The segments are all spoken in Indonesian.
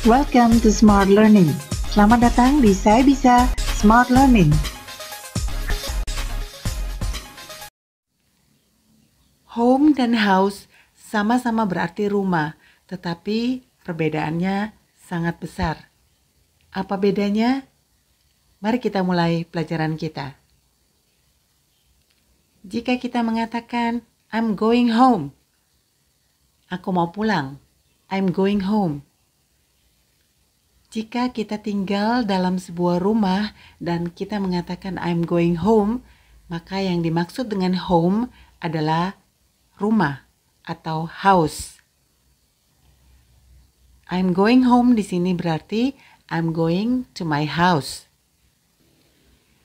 Welcome to Smart Learning. Selamat datang di Saya Bisa Smart Learning. Home dan house sama-sama berarti rumah, tetapi perbedaannya sangat besar. Apa bedanya? Mari kita mulai pelajaran kita. Jika kita mengatakan, I'm going home. Aku mau pulang. I'm going home. Jika kita tinggal dalam sebuah rumah dan kita mengatakan I'm going home, maka yang dimaksud dengan home adalah rumah atau house. I'm going home di sini berarti I'm going to my house.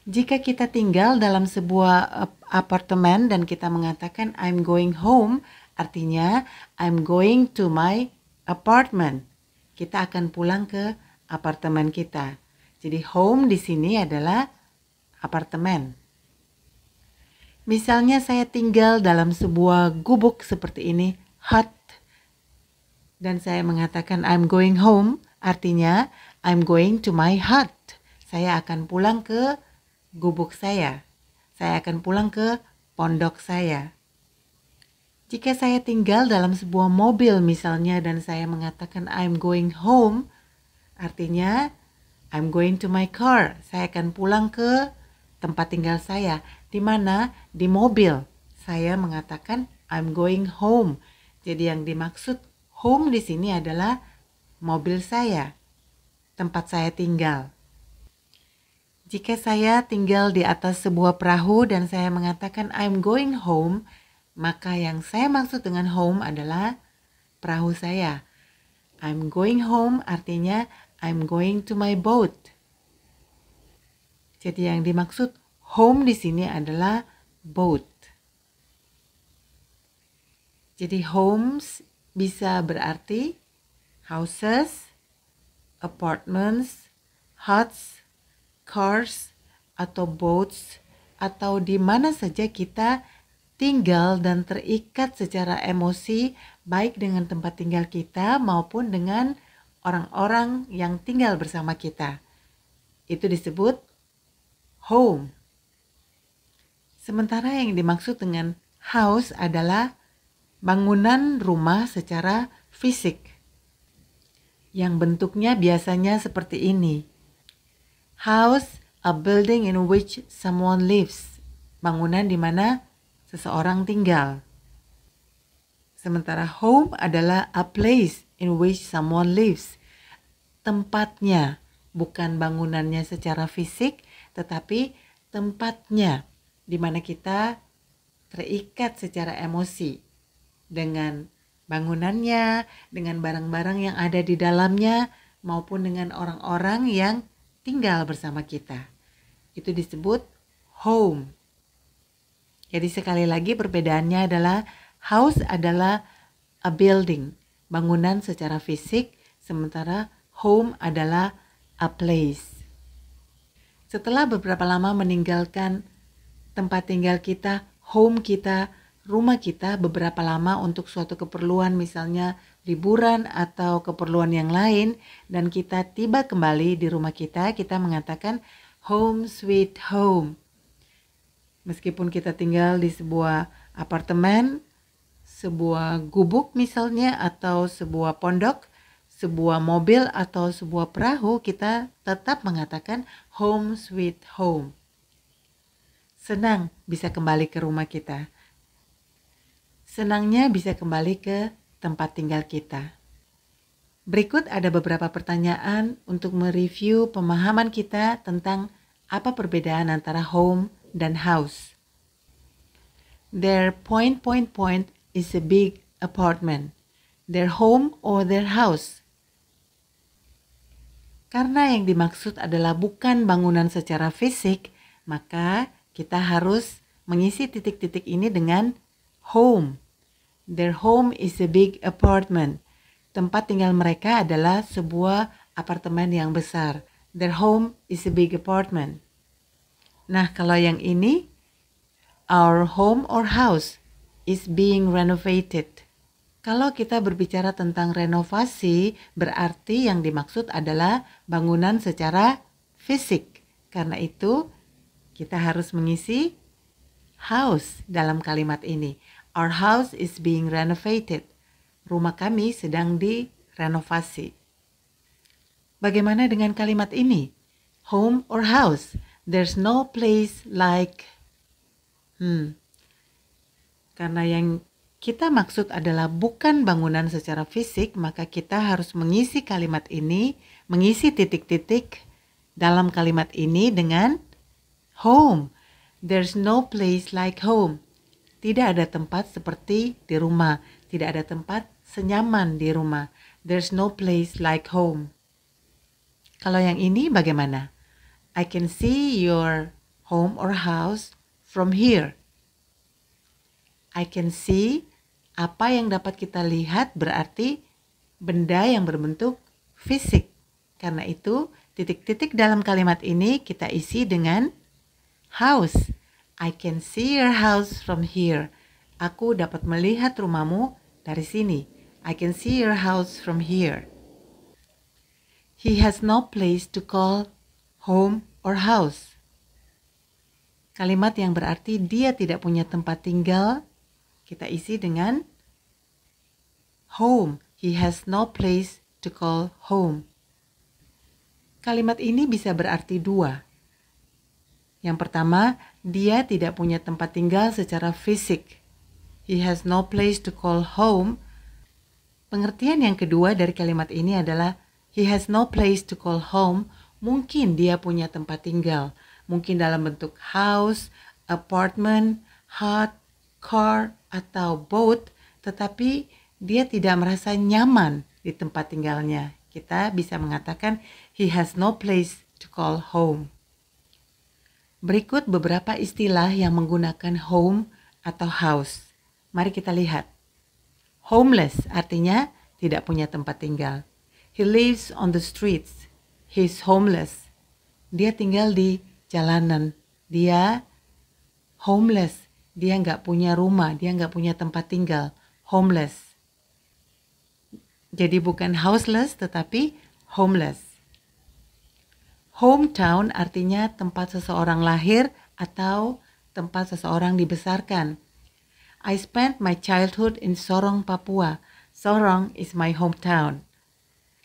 Jika kita tinggal dalam sebuah apartemen dan kita mengatakan I'm going home, artinya I'm going to my apartment. Kita akan pulang ke apartemen kita. Jadi home di sini adalah apartemen. Misalnya saya tinggal dalam sebuah gubuk seperti ini, hut. Dan saya mengatakan I'm going home, artinya I'm going to my hut. Saya akan pulang ke gubuk saya. Saya akan pulang ke pondok saya. Jika saya tinggal dalam sebuah mobil misalnya dan saya mengatakan I'm going home, artinya I'm going to my car. Saya akan pulang ke tempat tinggal saya. Di mana? Di mobil. Saya mengatakan I'm going home. Jadi yang dimaksud home di sini adalah mobil saya. Tempat saya tinggal. Jika saya tinggal di atas sebuah perahu dan saya mengatakan I'm going home, maka yang saya maksud dengan home adalah perahu saya. I'm going home artinya I'm going to my boat. Jadi yang dimaksud home di sini adalah boat. Jadi homes bisa berarti houses, apartments, huts, cars, atau boats, atau di mana saja kita tinggal dan terikat secara emosi baik dengan tempat tinggal kita maupun dengan orang-orang yang tinggal bersama kita. Itu disebut home. Sementara yang dimaksud dengan house adalah bangunan rumah secara fisik. Yang bentuknya biasanya seperti ini. House, a building in which someone lives. Bangunan di mana seseorang tinggal. Sementara home adalah a place in which someone lives. Tempatnya, bukan bangunannya secara fisik, tetapi tempatnya di mana kita terikat secara emosi dengan bangunannya, dengan barang-barang yang ada di dalamnya, maupun dengan orang-orang yang tinggal bersama kita. Itu disebut home. Jadi sekali lagi perbedaannya adalah house adalah a building, bangunan secara fisik, sementara home adalah a place. Setelah beberapa lama meninggalkan tempat tinggal kita, home kita, rumah kita beberapa lama untuk suatu keperluan misalnya liburan atau keperluan yang lain dan kita tiba kembali di rumah kita mengatakan home sweet home. Meskipun kita tinggal di sebuah apartemen, sebuah gubuk misalnya atau sebuah pondok, sebuah mobil atau sebuah perahu, kita tetap mengatakan home sweet home. Senang bisa kembali ke rumah kita. Senangnya bisa kembali ke tempat tinggal kita. Berikut ada beberapa pertanyaan untuk mereview pemahaman kita tentang apa perbedaan antara home dan house. Their point is a big apartment. Their home or their house. Karena yang dimaksud adalah bukan bangunan secara fisik, maka kita harus mengisi titik-titik ini dengan home. Their home is a big apartment. Tempat tinggal mereka adalah sebuah apartemen yang besar. Their home is a big apartment. Nah, kalau yang ini, our home or house is being renovated. Kalau kita berbicara tentang renovasi, berarti yang dimaksud adalah bangunan secara fisik. Karena itu, kita harus mengisi house dalam kalimat ini. Our house is being renovated. Rumah kami sedang direnovasi. Bagaimana dengan kalimat ini? Home or house? There's no place like... Karena yang kita maksud adalah bukan bangunan secara fisik, maka kita harus mengisi kalimat ini, mengisi titik-titik dalam kalimat ini dengan home. There's no place like home. Tidak ada tempat seperti di rumah. Tidak ada tempat senyaman di rumah. There's no place like home. Kalau yang ini bagaimana? I can see your home or house from here. I can see, apa yang dapat kita lihat berarti benda yang berbentuk fisik. Karena itu, titik-titik dalam kalimat ini kita isi dengan house. I can see your house from here. Aku dapat melihat rumahmu dari sini. I can see your house from here. He has no place to call home or house. Kalimat yang berarti dia tidak punya tempat tinggal, kita isi dengan home. He has no place to call home. Kalimat ini bisa berarti dua. Yang pertama, dia tidak punya tempat tinggal secara fisik. He has no place to call home. Pengertian yang kedua dari kalimat ini adalah he has no place to call home. Mungkin dia punya tempat tinggal. Mungkin dalam bentuk house, apartment, hut, car, atau boat. Tetapi dia tidak merasa nyaman di tempat tinggalnya. Kita bisa mengatakan he has no place to call home. Berikut beberapa istilah yang menggunakan home atau house. Mari kita lihat. Homeless artinya tidak punya tempat tinggal. He lives on the streets. He's homeless. Dia tinggal di jalanan. Dia homeless. Dia nggak punya rumah. Dia nggak punya tempat tinggal. Homeless. Jadi bukan houseless tetapi homeless. Hometown artinya tempat seseorang lahir atau tempat seseorang dibesarkan. I spent my childhood in Sorong, Papua. Sorong is my hometown.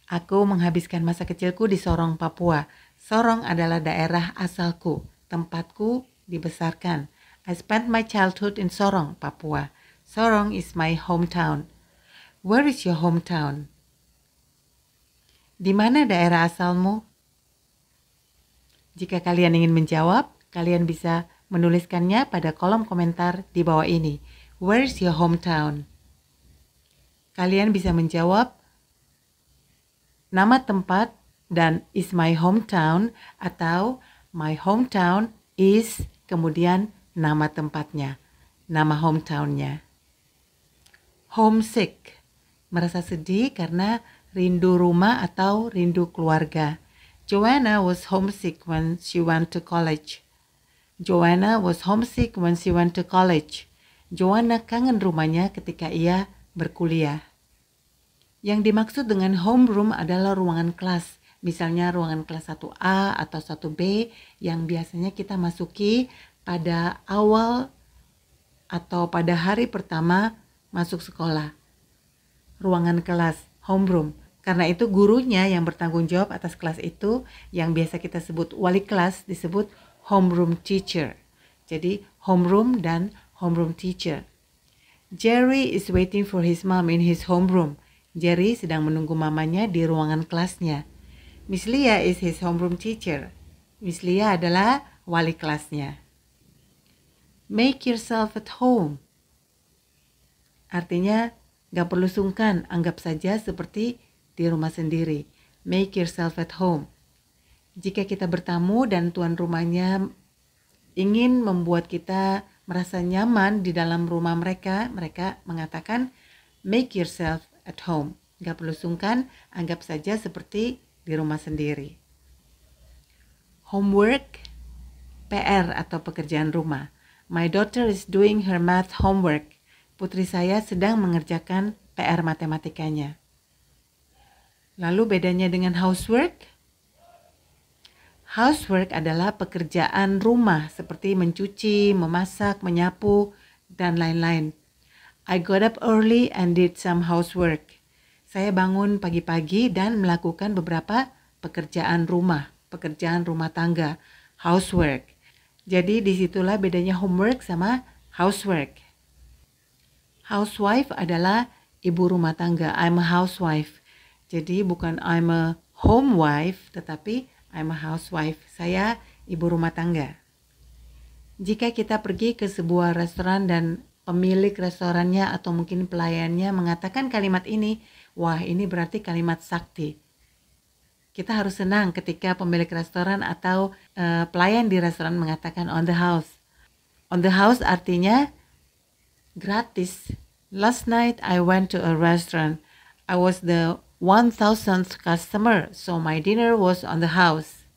Aku menghabiskan masa kecilku di Sorong, Papua. Sorong adalah daerah asalku, tempatku dibesarkan. I spent my childhood in Sorong, Papua. Sorong is my hometown. Where is your hometown? Di mana daerah asalmu? Jika kalian ingin menjawab, kalian bisa menuliskannya pada kolom komentar di bawah ini. Where is your hometown? Kalian bisa menjawab nama tempat dan is my hometown atau my hometown is kemudian nama tempatnya, nama hometownnya. Homesick, merasa sedih karena rindu rumah atau rindu keluarga. Joanna was homesick when she went to college. Joanna was homesick when she went to college. Joanna kangen rumahnya ketika ia berkuliah. Yang dimaksud dengan homeroom adalah ruangan kelas. Misalnya ruangan kelas 1A atau 1B yang biasanya kita masuki pada awal atau pada hari pertama masuk sekolah. Ruangan kelas, homeroom. Karena itu gurunya yang bertanggung jawab atas kelas itu yang biasa kita sebut wali kelas disebut homeroom teacher. Jadi homeroom dan homeroom teacher. Jerry is waiting for his mom in his homeroom. Jerry sedang menunggu mamanya di ruangan kelasnya. Miss Lia is his homeroom teacher. Miss Lia adalah wali kelasnya. Make yourself at home. Artinya gak perlu sungkan, anggap saja seperti di rumah sendiri. Make yourself at home. Jika kita bertamu dan tuan rumahnya ingin membuat kita merasa nyaman di dalam rumah mereka mengatakan make yourself at home. Gak perlu sungkan, anggap saja seperti di rumah sendiri. Homework, PR atau pekerjaan rumah. My daughter is doing her math homework. Putri saya sedang mengerjakan PR matematikanya. Lalu bedanya dengan housework? Housework adalah pekerjaan rumah seperti mencuci, memasak, menyapu, dan lain-lain. I got up early and did some housework. Saya bangun pagi-pagi dan melakukan beberapa pekerjaan rumah tangga, housework. Jadi disitulah bedanya homework sama housework. Housewife adalah ibu rumah tangga. I'm a housewife. Jadi bukan I'm a home wife, tetapi I'm a housewife. Saya ibu rumah tangga. Jika kita pergi ke sebuah restoran dan pemilik restorannya atau mungkin pelayannya mengatakan kalimat ini, wah ini berarti kalimat sakti. Kita harus senang ketika pemilik restoran atau pelayan di restoran mengatakan on the house. On the house artinya gratis. Last night I went to a restaurant. I was the 1000th customer, so my dinner was on the house.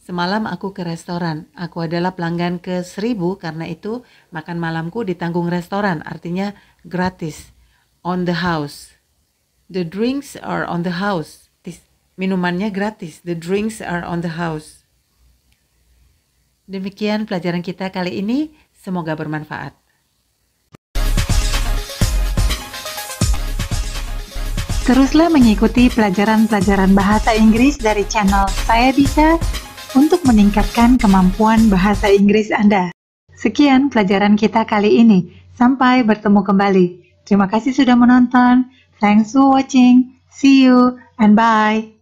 Semalam aku ke restoran. Aku adalah pelanggan ke 1000, karena itu makan malamku ditanggung restoran, artinya gratis. On the house. The drinks are on the house. Minumannya gratis. The drinks are on the house. Demikian pelajaran kita kali ini. Semoga bermanfaat. Teruslah mengikuti pelajaran-pelajaran bahasa Inggris dari channel Saya Bisa untuk meningkatkan kemampuan bahasa Inggris Anda. Sekian pelajaran kita kali ini. Sampai bertemu kembali. Terima kasih sudah menonton. Thanks for watching. See you and bye.